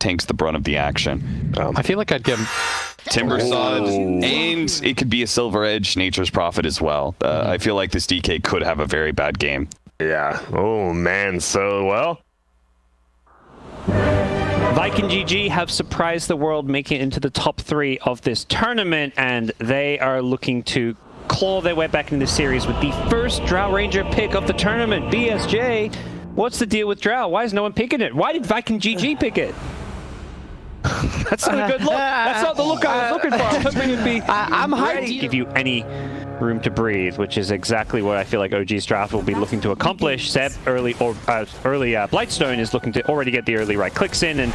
takes the brunt of the action. I feel like I'd give him Timbersod, and it could be a Silver Edge, Nature's Prophet as well. I feel like this DK could have a very bad game. Yeah. Oh, man. So, well. Viking GG have surprised the world, making it into the top 3 of this tournament, and they are looking to claw their way back into the series with the first Drow Ranger pick of the tournament. BSJ, what's the deal with Drow? Why is no one picking it? Why did Viking GG pick it? That's not a good look. That's not the look I was looking for. I was hoping it'd be. I'm ready to give you any room to breathe, which is exactly what I feel like OG's draft will be looking to accomplish. Seb early Blightstone is looking to already get the early right clicks in, and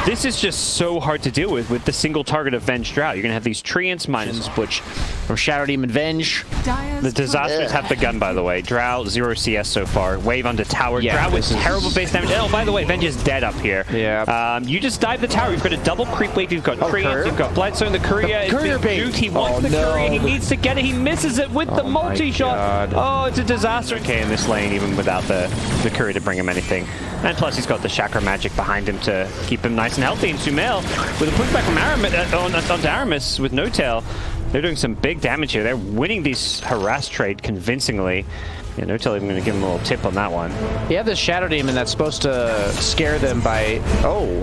this is just so hard to deal with the single target of Venge Drow. You're gonna have these treants minus which from Shadow Demon Venge. The disasters have begun, by the way. Drow 0 CS so far. Wave onto tower. Yeah, Drow with terrible base damage. Oh, by the way, Venge is dead up here. Yeah. You just dive the tower. You've got a double creep wave. You've got treants. You've got Blightstone. The courier is being duped. He wants the courier. He needs to get it. He misses it with the multi-shot. Oh, it's a disaster. Okay, in this lane, even without the courier to bring him anything. And plus, he's got the Chakra magic behind him to keep him nice and healthy. And Sumail, with a pushback from onto Aramis with no tail, they're doing some big damage here. They're winning this harass trade convincingly. Yeah, no tail even going to give him a little tip on that one. You have this Shadow Demon that's supposed to scare them by,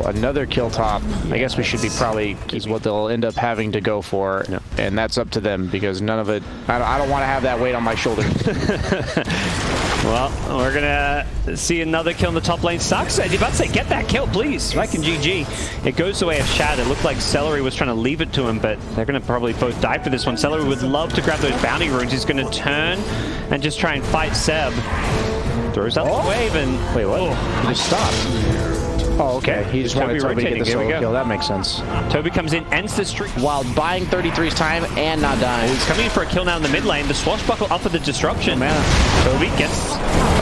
another kill top. I guess we should be probably is what they'll end up having to go for, and that's up to them because none of it, I don't want to have that weight on my shoulder. Well, we're going to see another kill in the top lane. Sucks. I was about to say, get that kill, please. Viking GG. It goes the way of Shad. It looked like Celery was trying to leave it to him, but they're going to probably both die for this one. Celery would love to grab those bounty runes. He's going to turn and just try and fight Seb. Throws out the wave and... Wait, what? He just stopped. Oh, okay. He just wanted Toby to get the solo kill. That makes sense. Toby comes in, ends the streak. While buying 33's time and not dying. He's coming in for a kill now in the mid lane. The swashbuckle up for the disruption. Toby gets...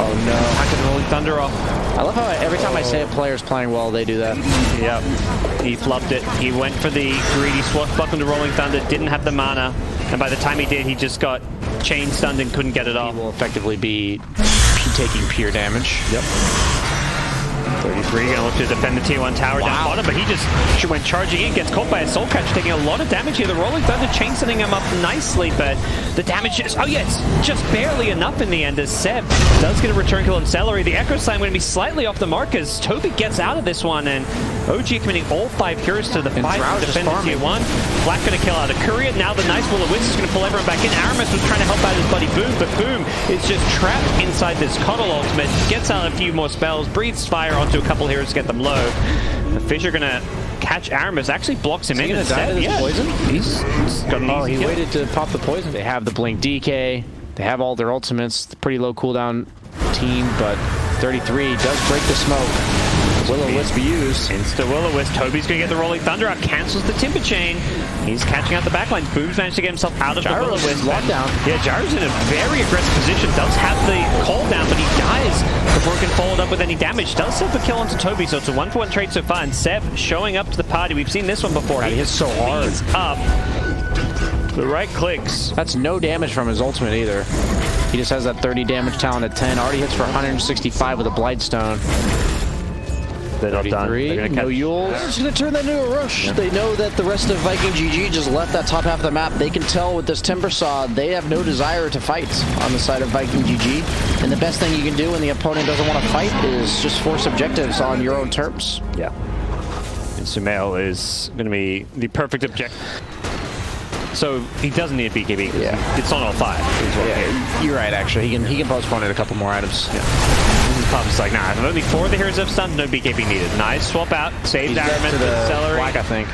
Oh, no. Hacking Rolling Thunder off. I love how every time I say a player's playing well, they do that. Yep. He flubbed it. He went for the greedy swashbuckle to Rolling Thunder, didn't have the mana, and by the time he did, he just got chain stunned and couldn't get it off. He will effectively be taking pure damage. Yep. 33 gonna look to defend the tier 1 tower down bottom, but he just went charging in, gets caught by a soul catch, taking a lot of damage here. The Rolling Thunder chain sending him up nicely, but the damage is, it's just barely enough in the end as Seb does get a return kill on Celery. The Echo Slam going to be slightly off the mark as Toby gets out of this one, and OG committing all 5 cures to the fight to defend the tier 1. Black going to kill out a courier. Now the nice Will-O-Wisp is going to pull everyone back in. Aramis was trying to help out his buddy Boom, but Boom is just trapped inside this Coddle ultimate. Gets out a few more spells, breathes fire onto a couple heroes to get them low. The Fissure going to catch Aramis, actually blocks him in instead. Poison? He's got an easy he kill. waited to pop the poison. They have the Blink DK. They have all their ultimates. Pretty low cooldown team, but 33 does break the smoke. Will-O-Wisp used. Insta Will-O-Wisp. Toby's going to get the Rolling Thunder out, cancels the Timber Chain. He's catching out the backline. Boom's managed to get himself out of the Will-O-Wisp. Lockdown. Yeah, Gyro's in a very aggressive position. Does have the call down, but he dies before he can follow it up with any damage. Does have the kill onto Toby, so it's a 1-for-1 trade so far. And Seb showing up to the party. We've seen this one before. He hits so hard. Up. The right clicks. That's no damage from his ultimate either. He just has that 30 damage talent at 10. Already hits for 165 with a Blightstone. They're not done. They're gonna no Yule. It's going to turn that into a rush. Yeah. They know that the rest of Viking GG just left that top half of the map. They can tell with this Timbersod, they have no desire to fight on the side of Viking GG. And the best thing you can do when the opponent doesn't want to fight is just force objectives on your own terms. Yeah. And Sumail is going to be the perfect objective. So he doesn't need a BKB. Yeah. It's on all 5. Yeah, you're right, actually. He can postpone it a couple more items. Yeah. Pub's like, nah, only 4 of the heroes have stunned, no BKB needed. Nice swap out, saved Aramis with Celery. Black, I think.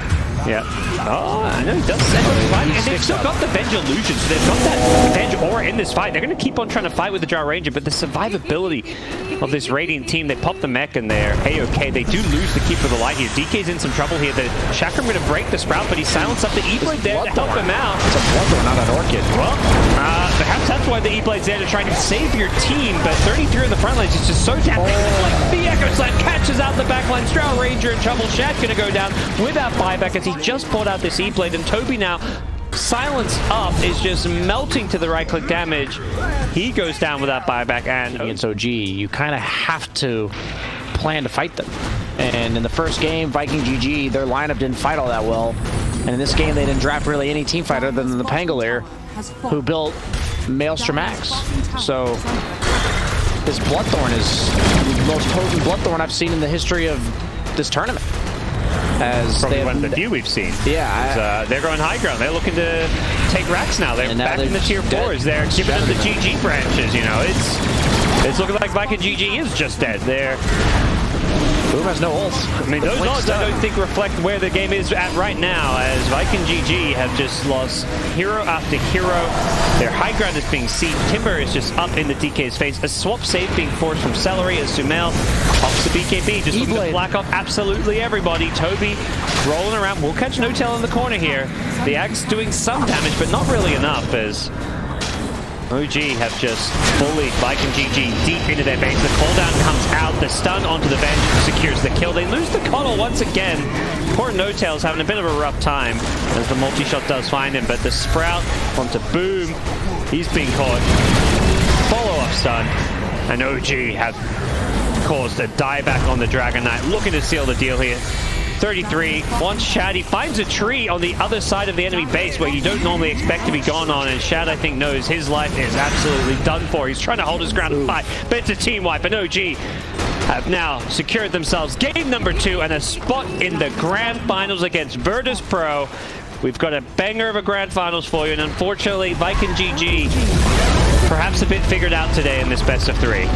Yeah. Oh, I know, he does end up fighting, and they've still got the Venge illusion, so they've got that Venge aura in this fight. They're going to keep on trying to fight with the Drow Ranger, but the survivability of this Radiant team, they pop the mech and they're A-okay. They do lose the Keep of the Light here. DK's in some trouble here. The Chakram going to break the Sprout, but he silenced up the E-Blade there to help him out. It's a Bloodthorn, not an Orchid. Well, perhaps that's why the E-Blade's there to try to save your team, but 33 on the front lines is just so damn big. Like the Echo Slam catches out the back line. Drow Ranger in trouble. Shad's going to go down without buyback as he just pulled out this E-Blade, and Toby now silence up is just melting to the right click damage. He goes down without buyback, and against OG, you kind of have to plan to fight them. And in the first game, Viking GG, their lineup didn't fight all that well. And in this game, they didn't draft really any team fighter other than the Pangolier, who built Maelstrom Axe. So this Bloodthorn is the most potent Bloodthorn I've seen in the history of this tournament. As Probably they one of the have, few we've seen. Yeah, They're going high ground. They're looking to take racks now. They're And now back in the tier dead. 4s. They're giving them the Shattered. GG branches, you know. It's looking like Viking GG is just dead. They're Boom has no ult. I mean, those odds I don't think reflect where the game is at right now, as Viking GG have just lost hero after hero. Their high ground is being sieged. Timber is just up in the DK's face. A swap save being forced from Celery as Sumail pops the BKB, just looking to black off absolutely everybody. Toby rolling around. We'll catch No Tail in the corner here. The Axe doing some damage, but not really enough, as OG have just bullied Viking GG deep into their base. The cooldown comes out, the stun onto the bench secures the kill. They lose the Coddle once again. Poor No Tail's having a bit of a rough time as the multi-shot does find him, but the Sprout onto Boom. He's being caught. Follow-up stun, and OG have caused a dieback on the Dragon Knight, looking to seal the deal here. 33, wants Shad. He finds a tree on the other side of the enemy base where you don't normally expect to be gone on, and Shad, I think, knows his life is absolutely done for. He's trying to hold his ground and fight, but it's a team wipe, and OG have now secured themselves game number 2 and a spot in the grand finals against Virtus Pro. We've got a banger of a grand finals for you, and unfortunately, Viking GG perhaps a bit figured out today in this best of 3.